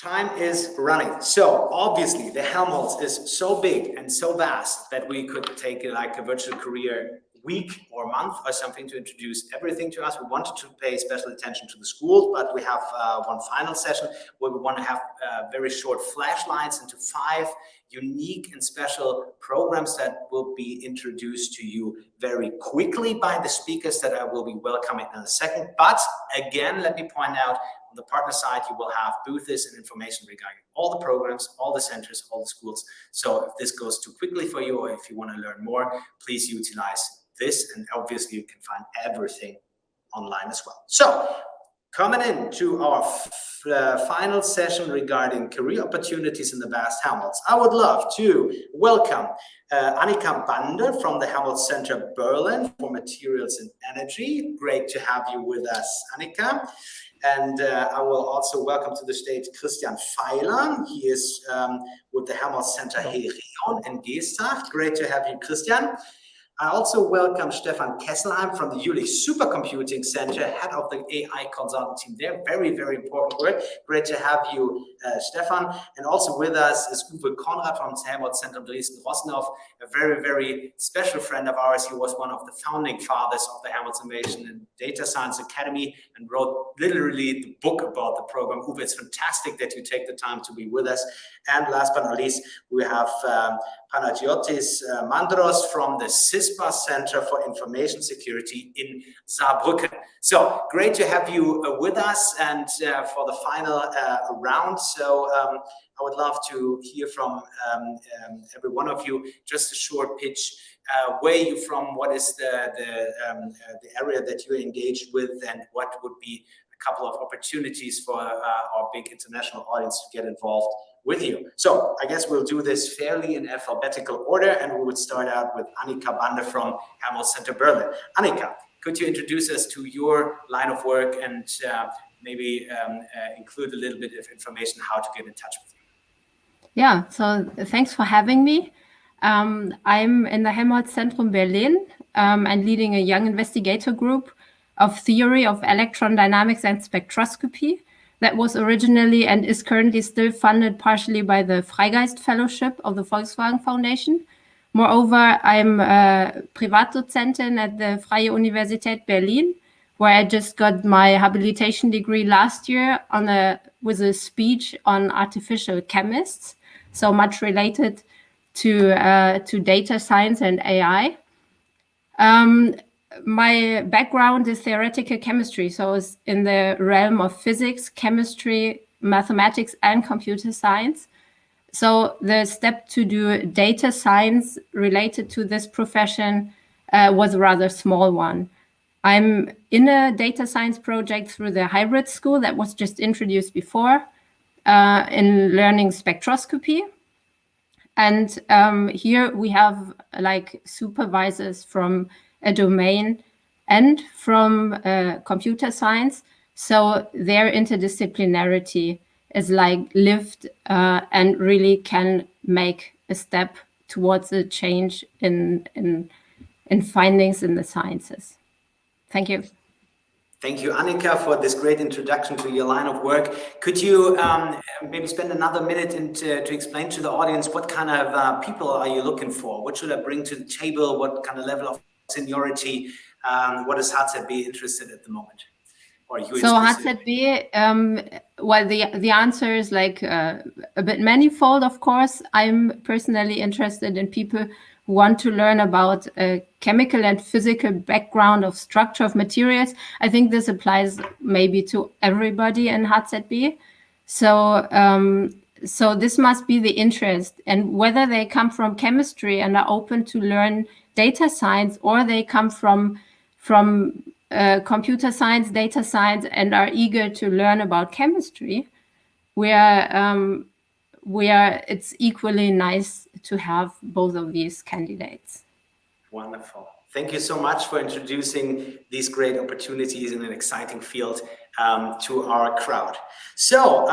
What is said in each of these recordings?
Time is running. So obviously the Helmholtz is so big and so vast that we could take like a virtual career week or month or something to introduce everything to us. We wanted to pay special attention to the schools, but we have one final session where we want to have very short flashlights into 5 unique and special programs that will be introduced to you very quickly by the speakers that I will be welcoming in a second. But again, let me point out, on the partner side, you will have booths and information regarding all the programs, all the centers, all the schools. So if this goes too quickly for you, or if you want to learn more, please utilize this. And obviously you can find everything online as well. So coming into our final session regarding career opportunities in the vast Helmholtz, I would love to welcome Annika Bande from the Helmholtz Center Berlin for Materials and Energy. Great to have you with us, Annika. And I will also welcome to the stage Christian Feiler. He is with the Helmholtz Center Herion in Geesthacht. Great to have you, Christian. I also welcome Stefan Kesselheim from the Jülich Supercomputing Center, head of the AI consultant team there. Very, very important work. Great to have you, Stefan. And also with us is Uwe Konrad from the Helmholtz Center Dresden-Rosenhof, a very, very special friend of ours. He was one of the founding fathers of the Helmholtz Innovation and Data Science Academy and wrote literally the book about the program. Uwe, it's fantastic that you take the time to be with us. And last but not least, we have Panagiotis Mandros from the CISPA Center for Information Security in Saarbrücken. So great to have you with us and for the final round. So I would love to hear from every one of you, just a short pitch. Where are you from? What is the area that you're engaged with, and what would be a couple of opportunities for our big international audience to get involved with you? So I guess we'll do this fairly in alphabetical order, and we would start out with Annika Bande from Helmholtz Center Berlin. Annika, could you introduce us to your line of work and maybe include a little bit of information how to get in touch with you? Yeah, so thanks for having me. I'm in the Helmholtz Zentrum Berlin and leading a young investigator group of theory of electron dynamics and spectroscopy that was originally and is currently still funded partially by the Freigeist Fellowship of the Volkswagen Foundation. Moreover, I'm a Privatdozentin at the Freie Universität Berlin, where I just got my habilitation degree last year with a speech on artificial chemists, so much related to data science and AI. My background is theoretical chemistry, so it's in the realm of physics, chemistry, mathematics, and computer science. So the step to do data science related to this profession was a rather small one. I'm in a data science project through the hybrid school that was just introduced before in learning spectroscopy. And here we have like supervisors from a domain and from computer science. So their interdisciplinarity is like lived and really can make a step towards a change in findings in the sciences. Thank you. Thank you, Annika, for this great introduction to your line of work. Could you maybe spend another minute to explain to the audience what kind of people are you looking for? What should I bring to the table? What kind of level of seniority? What is HZB interested at the moment? Or you so HZB, well, the answer is like a bit manifold, of course. I'm personally interested in people who want to learn about a chemical and physical background of structure of materials. I think this applies maybe to everybody in HZB. So this must be the interest, and whether they come from chemistry and are open to learn data science, or they come from computer science, data science, and are eager to learn about chemistry, it's equally nice to have both of these candidates. Wonderful. Thank you so much for introducing these great opportunities in an exciting field to our crowd. So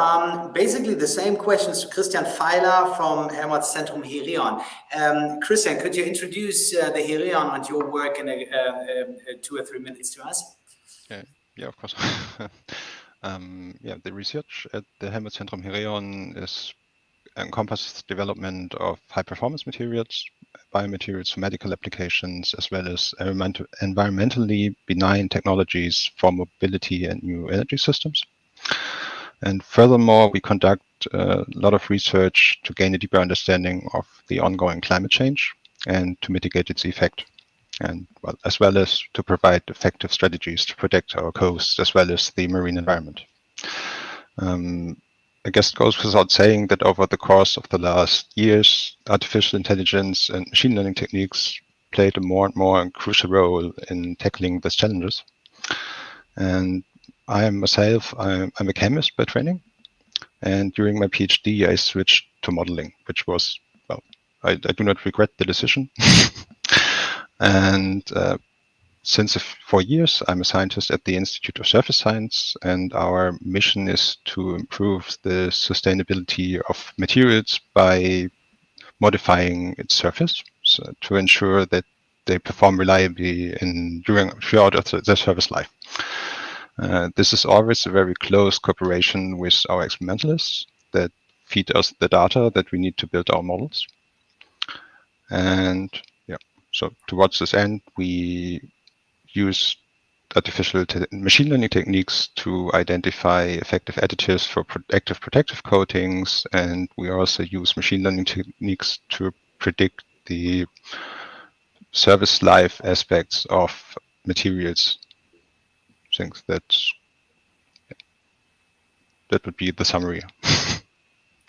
basically the same questions to Christian Feiler from Helmholtz Zentrum Herion. Christian, could you introduce the Herion and your work in 2 or 3 minutes to us? Yeah, of course. The research at the Helmholtz-Zentrum Hereon encompasses development of high-performance materials, biomaterials for medical applications, as well as environmentally benign technologies for mobility and new energy systems. And furthermore, we conduct a lot of research to gain a deeper understanding of the ongoing climate change and to mitigate its effect, and as well as to provide effective strategies to protect our coasts as well as the marine environment. I guess it goes without saying that over the course of the last years, artificial intelligence and machine learning techniques played a more and more crucial role in tackling these challenges. And I'm a chemist by training. And during my PhD, I switched to modeling, which was, I do not regret the decision. And since 4 years, I'm a scientist at the Institute of Surface Science, and our mission is to improve the sustainability of materials by modifying its surface, so to ensure that they perform reliably throughout their service life. This is always a very close cooperation with our experimentalists that feed us the data that we need to build our models. And so towards this end, we use artificial machine learning techniques to identify effective additives for active protective coatings, and we also use machine learning techniques to predict the service life aspects of materials. I think that would be the summary.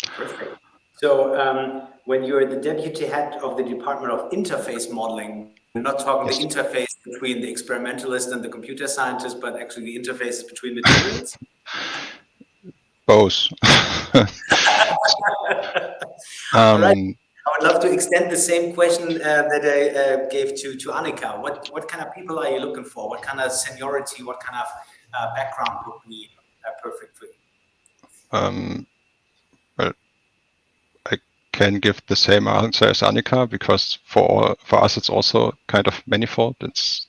Perfect. So when you're the deputy head of the Department of Interface Modeling, we're not talking the interface between the experimentalist and the computer scientist, but actually the interfaces between materials? Both. All right. I would love to extend the same question that I gave to Annika. What kind of people are you looking for? What kind of seniority, what kind of background would be perfect for you? Well, I can give the same answer as Annika, because for us it's also kind of manifold. It's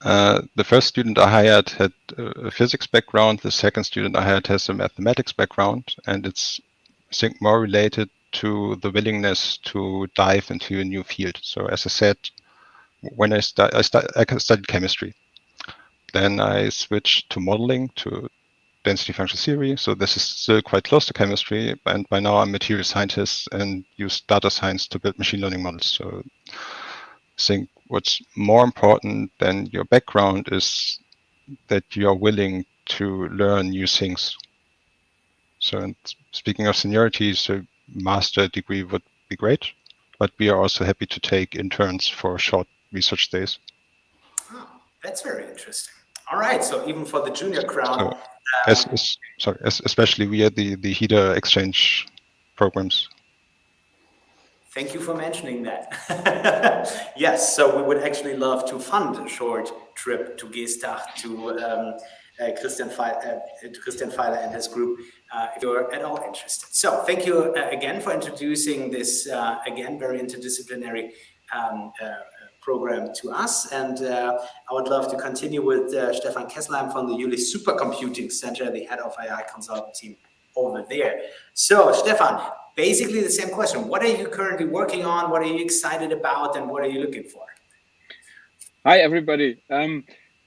the first student I hired had a physics background. The second student I hired has a mathematics background, and it's, I think, more related to the willingness to dive into a new field. So as I said, when I studied chemistry, then I switched to modeling, to density function theory. So this is still quite close to chemistry, and by now I'm a material scientist and use data science to build machine learning models. So I think what's more important than your background is that you're willing to learn new things. So speaking of seniority, so master degree would be great, but we are also happy to take interns for short research days. Oh, that's very interesting. All right, so even for the junior crowd. So, especially via the HEDA exchange programs. Thank you for mentioning that. Yes, so we would actually love to fund a short trip to Geestach to Christian Feiler and his group, if you're at all interested. So thank you again for introducing this, again, very interdisciplinary program to us. And I would love to continue with Stefan Kesselheim from the Jülich Supercomputing Center, the head of AI consultant team over there. So Stefan, basically the same question. What are you currently working on? What are you excited about? And what are you looking for? Hi, everybody.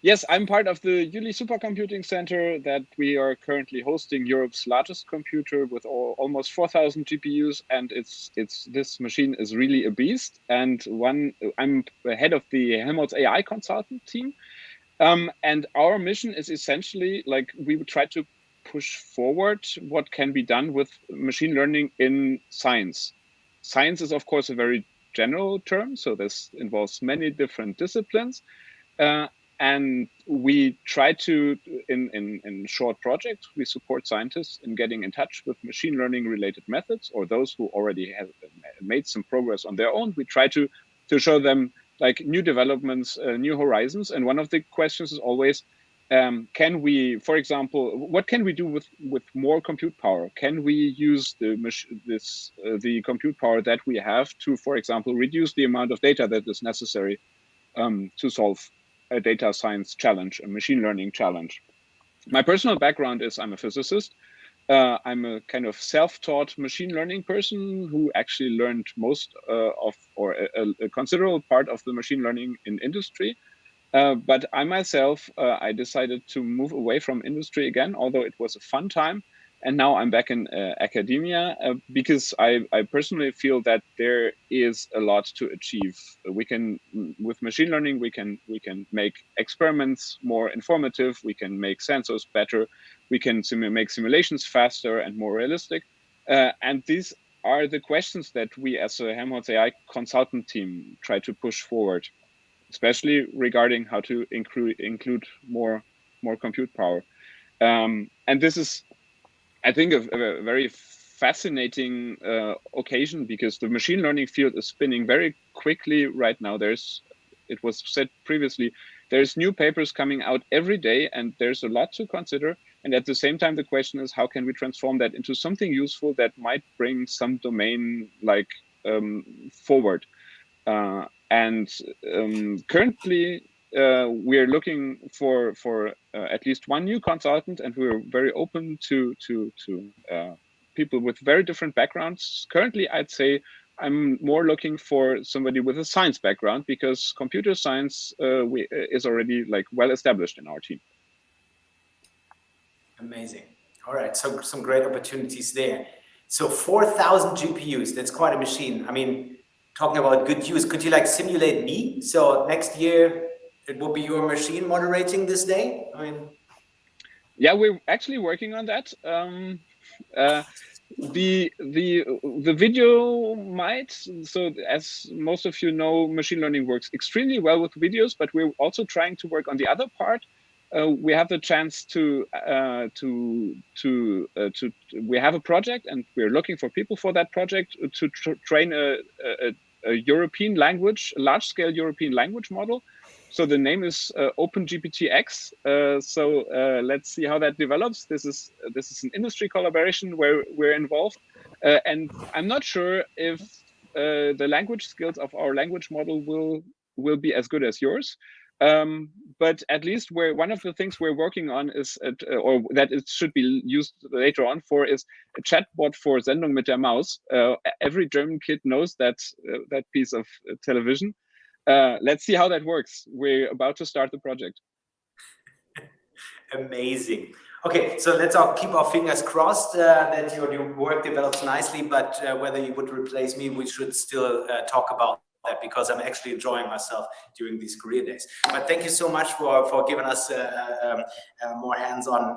Yes, I'm part of the Jülich Supercomputing Center that we are currently hosting Europe's largest computer with almost 4,000 GPUs, and this machine is really a beast. And I'm the head of the Helmholtz AI consultant team, and our mission is essentially like we would try to push forward what can be done with machine learning in science. Science is, of course, a very general term, so this involves many different disciplines. And we try to, in short projects, we support scientists in getting in touch with machine learning related methods, or those who already have made some progress on their own. We try to show them like new developments, new horizons. And one of the questions is always, can we, for example, what can we do with more compute power? Can we use the compute power that we have to, for example, reduce the amount of data that is necessary to solve a data science challenge, a machine learning challenge? My personal background is I'm a physicist. I'm a kind of self-taught machine learning person who actually learned most a considerable part of the machine learning in industry. But I myself, I decided to move away from industry again, although it was a fun time. And now I'm back in academia because I personally feel that there is a lot to achieve. We can, with machine learning, we can make experiments more informative. We can make sensors better. We can make simulations faster and more realistic. And these are the questions that we as a Helmholtz AI consultant team try to push forward, especially regarding how to include more compute power. And this is, I think, a very fascinating occasion because the machine learning field is spinning very quickly right now. It was said previously, there's new papers coming out every day and there's a lot to consider. And at the same time, the question is, how can we transform that into something useful that might bring some domain forward? Currently, we're looking for at least one new consultant, and we're very open to people with very different backgrounds. Currently, I'd say I'm more looking for somebody with a science background because computer science is already well established in our team. Amazing. All right, so some great opportunities there. So 4,000 GPUs, that's quite a machine. I mean, talking about good use, could you simulate me? So next year it will be your machine moderating this day? I mean, yeah, we're actually working on that. The video might, so as most of you know, machine learning works extremely well with videos, but we're also trying to work on the other part. We have the chance to we have a project and we're looking for people for that project to train a European language, a large-scale European language model. So the name is OpenGPT-X. So let's see how that develops. This is an industry collaboration where we're involved, and I'm not sure if the language skills of our language model will be as good as yours. But at least one of the things we're working on is, or that it should be used later on for, is a chatbot for Sendung mit der Maus. Every German kid knows that piece of television. Let's see how that works. We're about to start the project. Amazing. Okay, so let's all keep our fingers crossed that your work develops nicely, but whether you would replace me, we should still talk about that because I'm actually enjoying myself during these career days. But thank you so much for giving us a more hands-on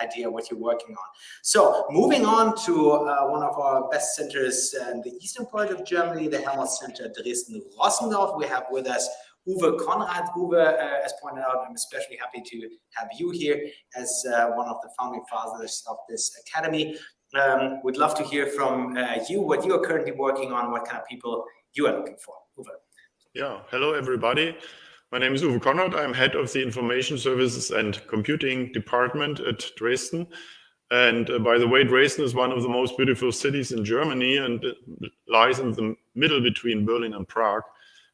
idea what you're working on. So moving on to one of our best centers in the eastern part of Germany, the Helmholtz Center Dresden-Rossendorf. We have with us Uwe Konrad. Uwe, as pointed out, I'm especially happy to have you here as one of the founding fathers of this academy. We'd love to hear from you what you are currently working on, what kind of people you are looking for. Uwe. Yeah, hello everybody. My name is Uwe Konrad. I'm head of the Information Services and Computing Department at Dresden. And by the way, Dresden is one of the most beautiful cities in Germany and it lies in the middle between Berlin and Prague.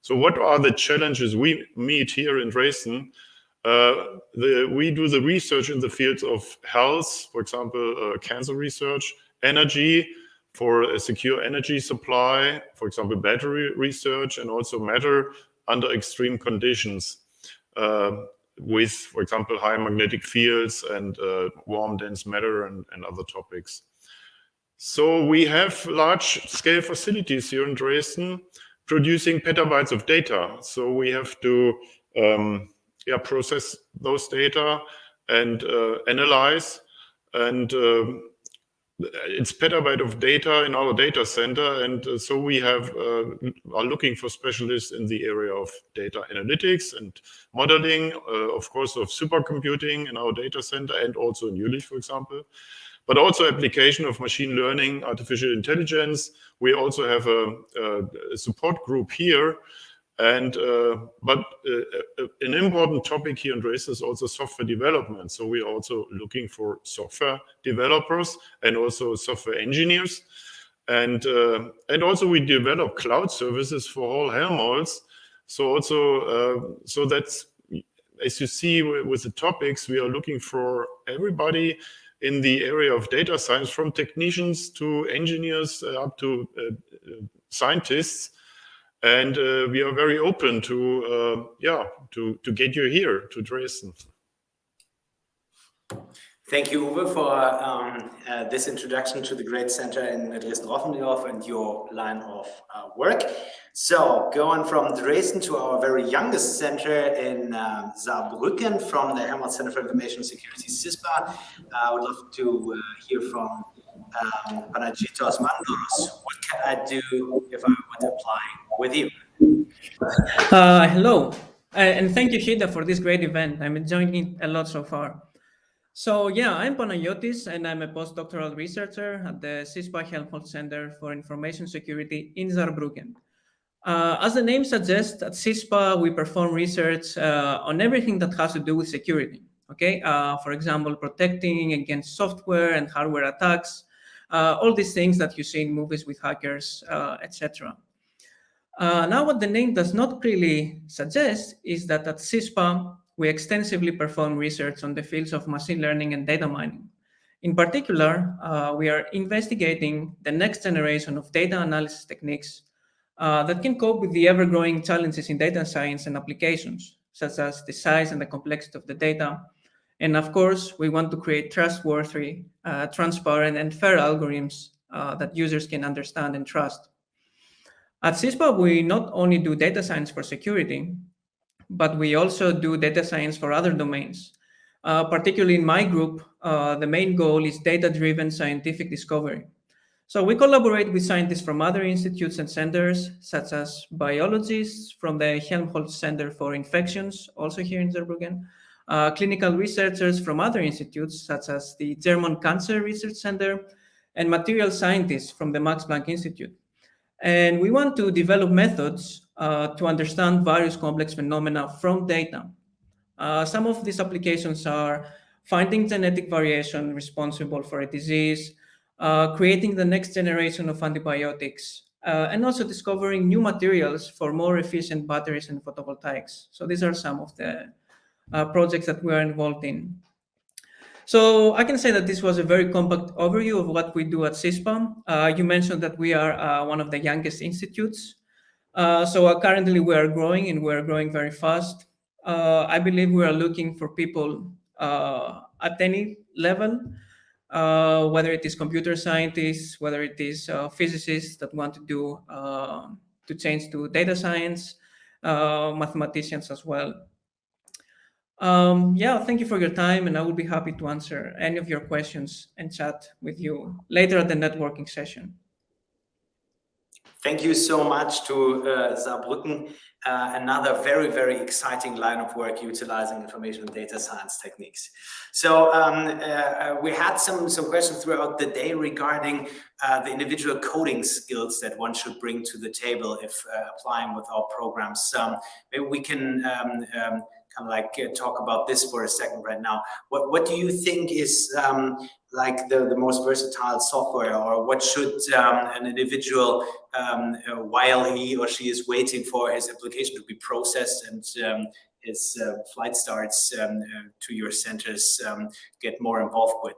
So what are the challenges we meet here in Dresden? We do the research in the fields of health, for example, cancer research, energy, for a secure energy supply, for example, battery research, and also matter under extreme conditions with, for example, high magnetic fields and warm dense matter and other topics. So we have large-scale facilities here in Dresden producing petabytes of data. So we have to process those data and analyze, and it's petabyte of data in our data center, and so we are looking for specialists in the area of data analytics and modeling, of course, of supercomputing in our data center and also in Jülich, for example, but also application of machine learning, artificial intelligence. We also have a support group here. And but an important topic here in Dresden is also software development. So we are also looking for software developers and also software engineers, and also we develop cloud services for all Helmholtz. So also so that's as you see with the topics, we are looking for everybody in the area of data science, from technicians to engineers up to scientists. And we are very open to get you here to Dresden. Thank you, Uwe, for this introduction to the great center in Dresden-Roffendorf and your line of work. So, going from Dresden to our very youngest center in Saarbrücken, from the Helmholtz Center for Information Security, CISPA, I would love to hear from Panagiotis Mandros. What can I do if I want to apply with you? Hello, and thank you, Hida, for this great event. I'm enjoying it a lot so far. So yeah, I'm Panagiotis, and I'm a postdoctoral researcher at the CISPA Helmholtz Center for Information Security in Saarbrücken. As the name suggests, at CISPA, we perform research on everything that has to do with security. Okay, for example, protecting against software and hardware attacks, all these things that you see in movies with hackers, etc. Now, what the name does not really suggest is that at CISPA, we extensively perform research on the fields of machine learning and data mining. In particular, we are investigating the next generation of data analysis techniques that can cope with the ever-growing challenges in data science and applications, such as the size and the complexity of the data. And of course, we want to create trustworthy, transparent, and fair algorithms that users can understand and trust. At CISPA, we not only do data science for security, but we also do data science for other domains. Particularly in my group, the main goal is data-driven scientific discovery. So we collaborate with scientists from other institutes and centers, such as biologists from the Helmholtz Center for Infections, also here in Saarbrücken, clinical researchers from other institutes, such as the German Cancer Research Center, and material scientists from the Max Planck Institute. And we want to develop methods to understand various complex phenomena from data. Some of these applications are finding genetic variation responsible for a disease, creating the next generation of antibiotics, and also discovering new materials for more efficient batteries and photovoltaics. So these are some of the projects that we are involved in. So I can say that this was a very compact overview of what we do at CISPA. You mentioned that we are one of the youngest institutes. So currently we are growing, and we're growing very fast. I believe we are looking for people at any level, whether it is computer scientists, whether it is physicists that want to do to change to data science, mathematicians as well. Yeah, thank you for your time, and I will be happy to answer any of your questions and chat with you later at the networking session. Thank you so much to Saarbrücken. Another very, very exciting line of work utilizing information and data science techniques. So we had some questions throughout the day regarding the individual coding skills that one should bring to the table if applying with our programs. Maybe we can kind of like talk about this for a second right now. What do you think is like the most versatile software, or what should an individual, while he or she is waiting for his application to be processed and his flight starts to your centers, get more involved with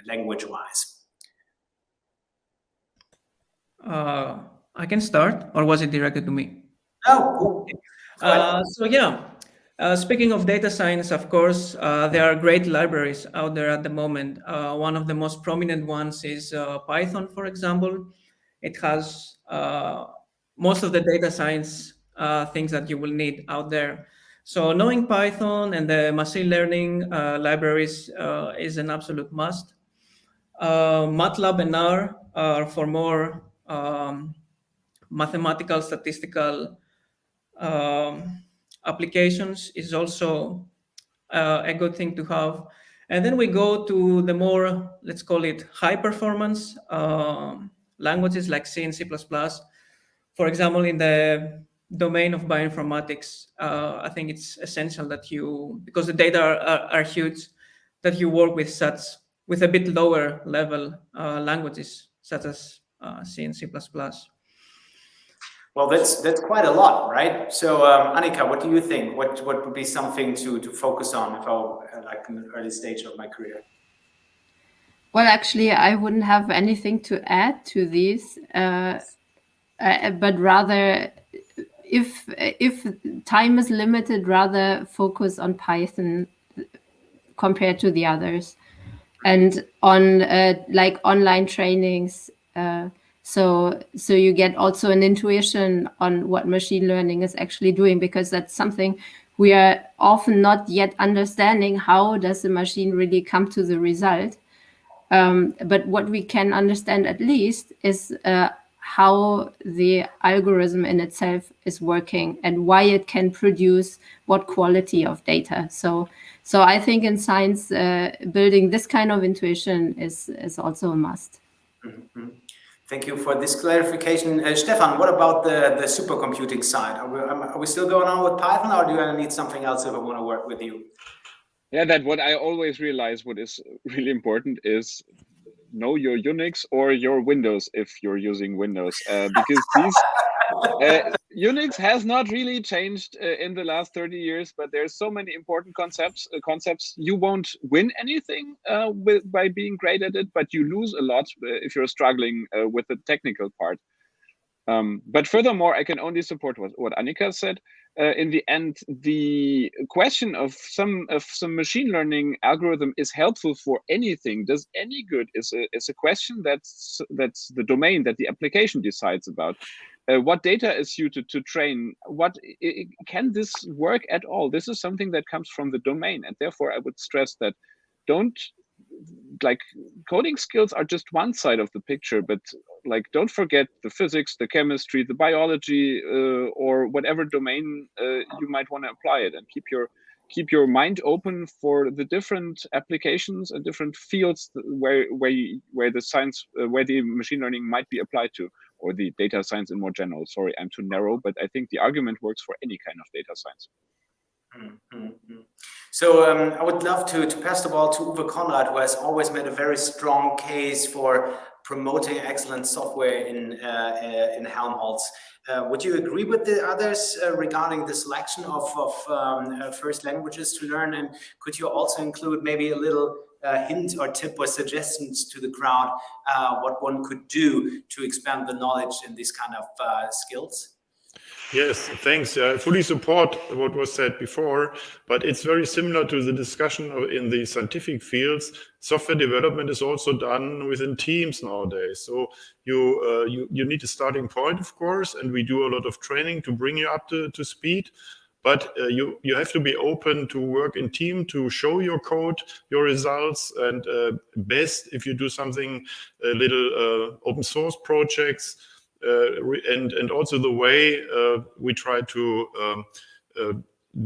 language-wise? I can start, or was it directed to me? Oh, so yeah, speaking of data science, of course, there are great libraries out there at the moment. One of the most prominent ones is Python, for example. It has most of the data science things that you will need out there. So knowing Python and the machine learning libraries is an absolute must. MATLAB and R are for more mathematical, statistical applications is also a good thing to have. And then we go to the more, let's call it high performance languages like C and C++. For example, in the domain of bioinformatics, I think it's essential that you, because the data are huge, that you work with a bit lower level languages such as C and C++. Well, that's quite a lot, right? So, Annika, what do you think? What would be something to focus on if I like in the early stage of my career? Well, actually, I wouldn't have anything to add to these, but rather, if time is limited, rather focus on Python compared to the others, and on like online trainings. So you get also an intuition on what machine learning is actually doing, because that's something we are often not yet understanding. How does the machine really come to the result? But what we can understand at least is how the algorithm in itself is working and why it can produce what quality of data. So I think in science, building this kind of intuition is also a must. Mm-hmm. Thank you for this clarification. Stefan, what about the supercomputing side? Are we still going on with Python, or do I need something else if I want to work with you? Yeah, that what I always realize what is really important is know your Unix or your Windows if you're using Windows, because these Unix has not really changed in the last 30 years, but there's so many important concepts. You won't win anything by being great at it, but you lose a lot if you're struggling with the technical part. But furthermore, I can only support what Annika said. In the end, the question of some machine learning algorithm is helpful for anything. Does any good is a question that's the domain that the application decides about. What data is suited to train? Can this work at all? This is something that comes from the domain, and therefore I would stress that coding skills are just one side of the picture, but don't forget the physics, the chemistry, the biology, or whatever domain you might want to apply it, and keep your mind open for the different applications and different fields where the machine learning might be applied to, or the data science in more general. Sorry, I'm too narrow, but I think the argument works for any kind of data science. Mm-hmm. So I would love to pass the ball to Uwe Konrad, who has always made a very strong case for promoting excellent software in Helmholtz. Would you agree with the others regarding the selection of first languages to learn? And could you also include maybe a little hint or tip or suggestions to the crowd what one could do to expand the knowledge in these kind of skills? Yes, thanks. I fully support what was said before, but it's very similar to the discussion in the scientific fields. Software development is also done within teams nowadays. So you need a starting point, of course, and we do a lot of training to bring you up to speed. But you have to be open to work in team, to show your code, your results, and best if you do something a little open source projects. And also the way we try to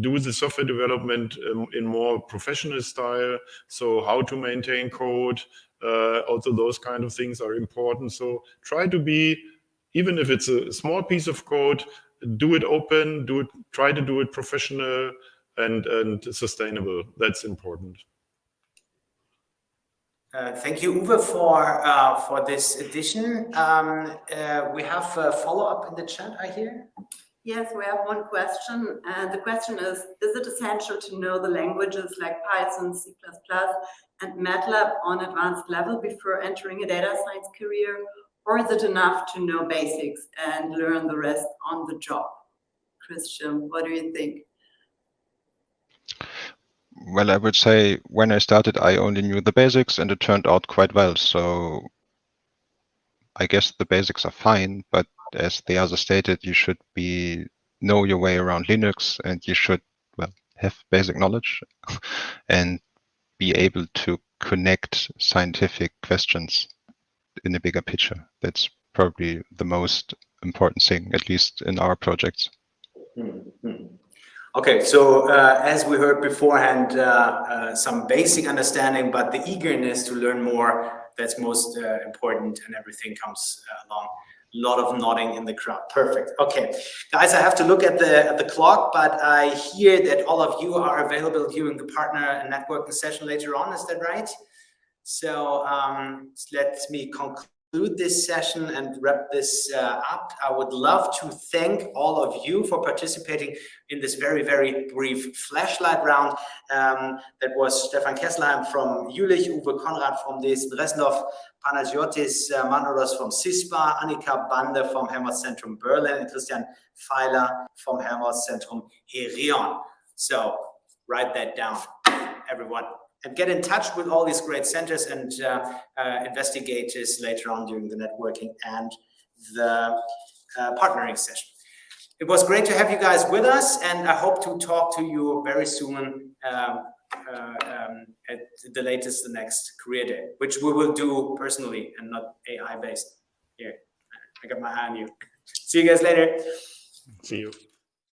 do the software development in more professional style. So how to maintain code, also those kind of things are important. So try to be, even if it's a small piece of code, do it open, try to do it professional and sustainable. That's important. Thank you, Uwe, for this edition. We have a follow-up in the chat, I hear. Yes, we have one question. And the question is it essential to know the languages like Python, C++, and MATLAB on advanced level before entering a data science career? Or is it enough to know basics and learn the rest on the job? Christian, what do you think? Well, I would say when I started, I only knew the basics and it turned out quite well. So I guess the basics are fine, but as the other stated, you should know your way around Linux, and you should, have basic knowledge and be able to connect scientific questions in a bigger picture. That's probably the most important thing, at least in our projects. Mm-hmm. Okay, so as we heard beforehand, some basic understanding, but the eagerness to learn more, that's most important, and everything comes along. A lot of nodding in the crowd. Perfect. Okay, guys, I have to look at the clock, but I hear that all of you are available during the partner and networking session later on. Is that right? So let me conclude conclude this session and wrap this up, I would love to thank all of you for participating in this very, very brief flashlight round. That was Stefan Kesselheim from Jülich, Uwe Konrad from Dresden-Reslov, Panagiotis Mandros from CISPA, Annika Bande from Helmholtz-Zentrum Berlin, and Christian Feiler from Helmholtz-Zentrum Herion. So write that down, everyone. And get in touch with all these great centers and investigators later on during the networking and the partnering session. It was great to have you guys with us, and I hope to talk to you very soon at the latest, the next career day, which we will do personally and not AI based. Here, I got my eye on you. See you guys later. See you.